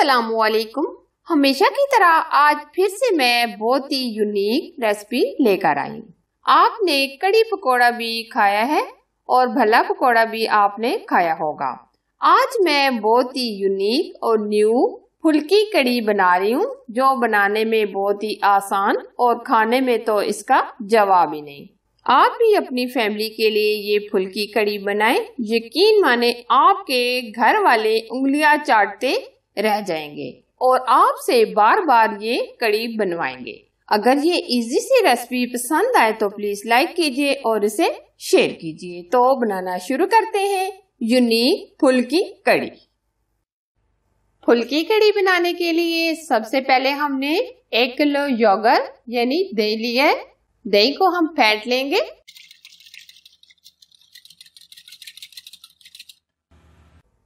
अस्सलामुअलैकुम। हमेशा की तरह आज फिर से मैं बहुत ही यूनिक रेसिपी लेकर आई हूँ। आपने कड़ी पकोड़ा भी खाया है और भला पकोड़ा भी आपने खाया होगा। आज मैं बहुत ही यूनिक और न्यू फुल्की कड़ी बना रही हूँ, जो बनाने में बहुत ही आसान और खाने में तो इसका जवाब ही नहीं। आप भी अपनी फैमिली के लिए ये फुल्की कड़ी बनाएं। यकीन माने आपके घर वाले उंगलियां चाटते रह जाएंगे और आपसे बार बार ये कड़ी बनवाएंगे। अगर ये इजी सी रेसिपी पसंद आए तो प्लीज लाइक कीजिए और इसे शेयर कीजिए। तो बनाना शुरू करते हैं यूनिक फुल्की कड़ी। फुल्की कड़ी बनाने के लिए सबसे पहले हमने 1 किलो योगर्ट यानी दही लिया है। दही को हम फेंट लेंगे।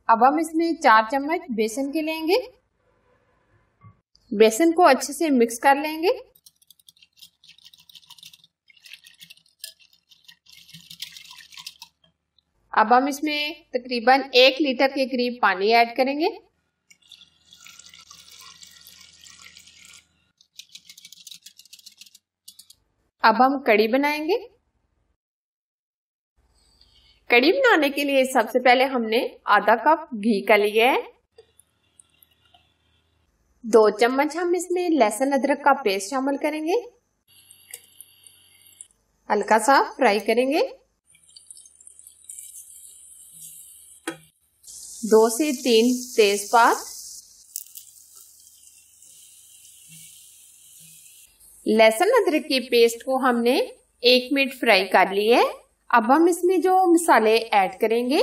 अब हम इसमें 4 चम्मच बेसन के लेंगे। बेसन को अच्छे से मिक्स कर लेंगे। अब हम इसमें तकरीबन 1 लीटर के करीब पानी ऐड करेंगे। अब हम कड़ी बनाएंगे। कड़ी बनाने के लिए सबसे पहले हमने आधा कप घी का लिया है। 2 चम्मच हम इसमें लहसुन अदरक का पेस्ट शामिल करेंगे। हल्का सा फ्राई करेंगे। 2 से 3 तेजपात, लहसुन अदरक की पेस्ट को हमने 1 मिनट फ्राई कर लिया है। अब हम इसमें जो मसाले ऐड करेंगे,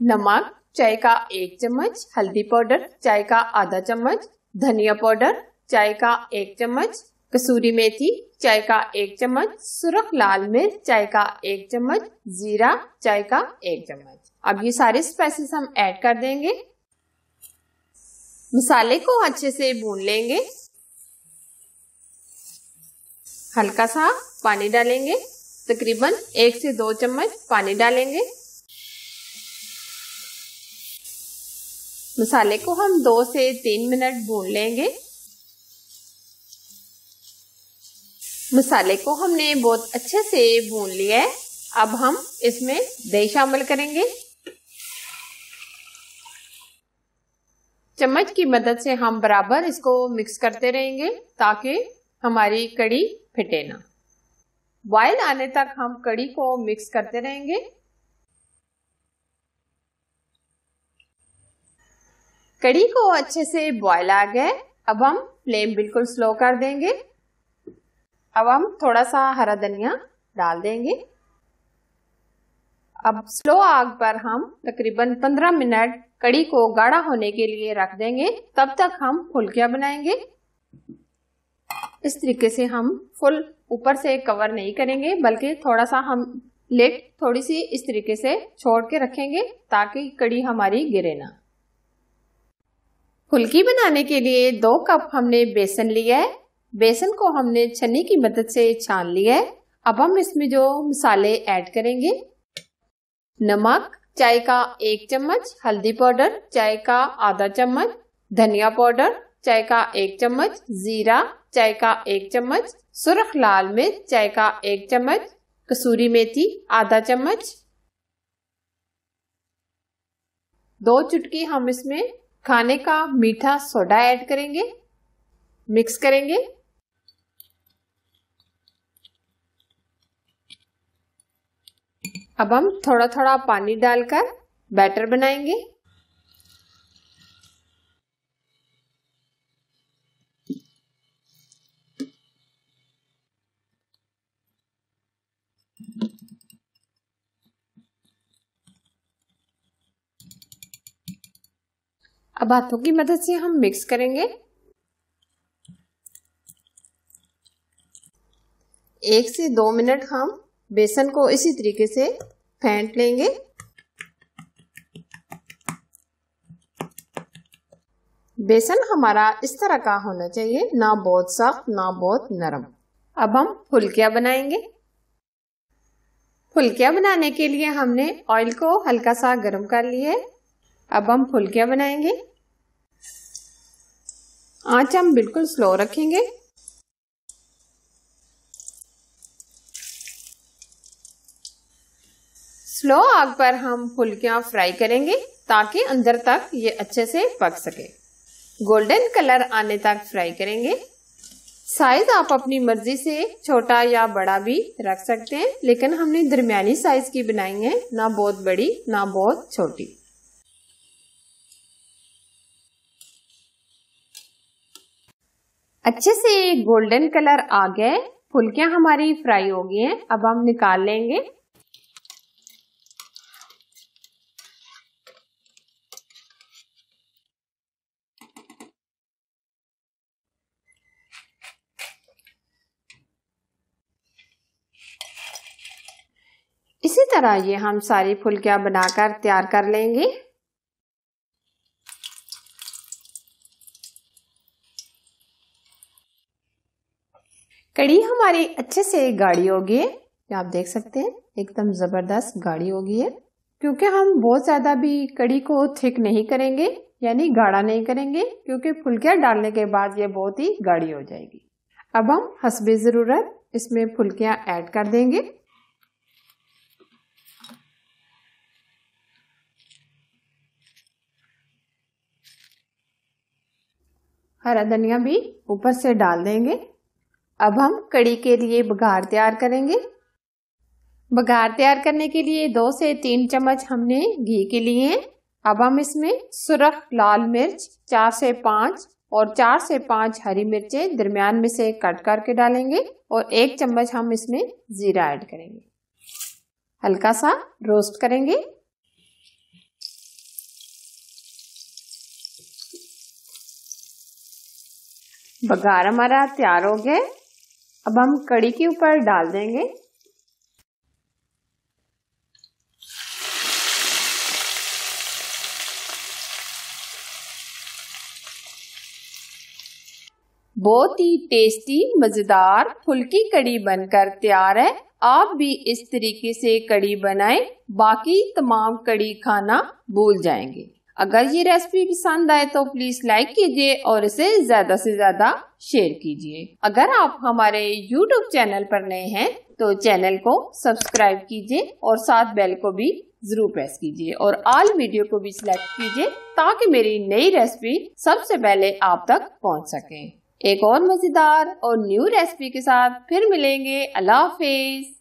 नमक चाय का 1 चम्मच, हल्दी पाउडर चाय का आधा चम्मच, धनिया पाउडर चाय का 1 चम्मच, कसूरी मेथी चाय का 1 चम्मच, सुरख लाल मिर्च चाय का 1 चम्मच, जीरा चाय का 1 चम्मच। अब ये सारे स्पाइसेस हम ऐड कर देंगे। मसाले को अच्छे से भून लेंगे। हल्का सा पानी डालेंगे, तकरीबन 1 से 2 चम्मच पानी डालेंगे। मसाले को हम 2 से 3 मिनट भून लेंगे। मसाले को हमने बहुत अच्छे से भून लिया है। अब हम इसमें दही शामिल करेंगे। चम्मच की मदद से हम बराबर इसको मिक्स करते रहेंगे ताकि हमारी कड़ी फिटे ना। बॉयल आने तक हम कड़ी को मिक्स करते रहेंगे। कड़ी को अच्छे से बॉयल आ गया। अब हम फ्लेम बिल्कुल स्लो कर देंगे। अब हम थोड़ा सा हरा धनिया डाल देंगे। अब स्लो आग पर हम तकरीबन 15 मिनट कड़ी को गाढ़ा होने के लिए रख देंगे। तब तक हम फुल्कियां बनाएंगे। इस तरीके से हम फुल ऊपर से कवर नहीं करेंगे, बल्कि थोड़ा सा हम लिड थोड़ी सी इस तरीके से छोड़ के रखेंगे ताकि कड़ी हमारी गिरे ना। फुल्की बनाने के लिए 2 कप हमने बेसन लिया है। बेसन को हमने छन्नी की मदद से छान लिया है। अब हम इसमें जो मसाले ऐड करेंगे, नमक चाय का 1 चम्मच, हल्दी पाउडर चाय का आधा चम्मच, धनिया पाउडर चाय का 1 चम्मच, जीरा चाय का 1 चम्मच, सुरख लाल मिर्च चाय का 1 चम्मच, कसूरी मेथी आधा चम्मच, 2 चुटकी हम इसमें खाने का मीठा सोडा ऐड करेंगे। मिक्स करेंगे। अब हम थोड़ा थोड़ा पानी डालकर बैटर बनाएंगे। अब हाथों की मदद से हम मिक्स करेंगे। 1 से 2 मिनट हम बेसन को इसी तरीके से फेंट लेंगे। बेसन हमारा इस तरह का होना चाहिए, ना बहुत सख्त ना बहुत नरम। अब हम फुल्कियां बनाएंगे। फुल्कियां बनाने के लिए हमने ऑयल को हल्का सा गर्म कर लिया है। अब हम फुल्कियां बनाएंगे। आंच हम बिल्कुल स्लो रखेंगे। स्लो आग पर हम फुलकियां फ्राई करेंगे ताकि अंदर तक ये अच्छे से पक सके। गोल्डन कलर आने तक फ्राई करेंगे। साइज आप अपनी मर्जी से छोटा या बड़ा भी रख सकते हैं, लेकिन हमने दरमियानी साइज की बनाई है, ना बहुत बड़ी ना बहुत छोटी। अच्छे से गोल्डन कलर आ गया, फुलकियां हमारी फ्राई हो गई हैं। अब हम निकाल लेंगे। इसी तरह ये हम सारी फुलकियां बनाकर तैयार कर लेंगे। कड़ी हमारी अच्छे से गाढ़ी हो गई है, आप देख सकते हैं एकदम जबरदस्त गाढ़ी हो गई है। क्योंकि हम बहुत ज्यादा भी कड़ी को थिक नहीं करेंगे, यानी गाढ़ा नहीं करेंगे, क्योंकि फुलकियां डालने के बाद ये बहुत ही गाढ़ी हो जाएगी। अब हम हस्बे जरूरत इसमें फुलकियां ऐड कर देंगे। हरा धनिया भी ऊपर से डाल देंगे। अब हम कड़ी के लिए बघार तैयार करेंगे। बघार तैयार करने के लिए 2 से 3 चम्मच हमने घी के लिए हैं। अब हम इसमें सुरख लाल मिर्च 4 से 5 और 4 से 5 हरी मिर्चें दरमियान में से कट करके डालेंगे और 1 चम्मच हम इसमें जीरा ऐड करेंगे। हल्का सा रोस्ट करेंगे। बघार हमारा तैयार हो गया। अब हम कड़ी के ऊपर डाल देंगे। बहुत ही टेस्टी मजेदार फुल्की कड़ी बनकर तैयार है। आप भी इस तरीके से कड़ी बनाएं, बाकी तमाम कड़ी खाना भूल जाएंगे। अगर ये रेसिपी पसंद आए तो प्लीज लाइक कीजिए और इसे ज्यादा से ज्यादा शेयर कीजिए। अगर आप हमारे YouTube चैनल पर नए हैं तो चैनल को सब्सक्राइब कीजिए और साथ बेल को भी जरूर प्रेस कीजिए और ऑल वीडियो को भी सिलेक्ट कीजिए ताकि मेरी नई रेसिपी सबसे पहले आप तक पहुंच सके। एक और मजेदार और न्यू रेसिपी के साथ फिर मिलेंगे। अल्लाह हाफिज।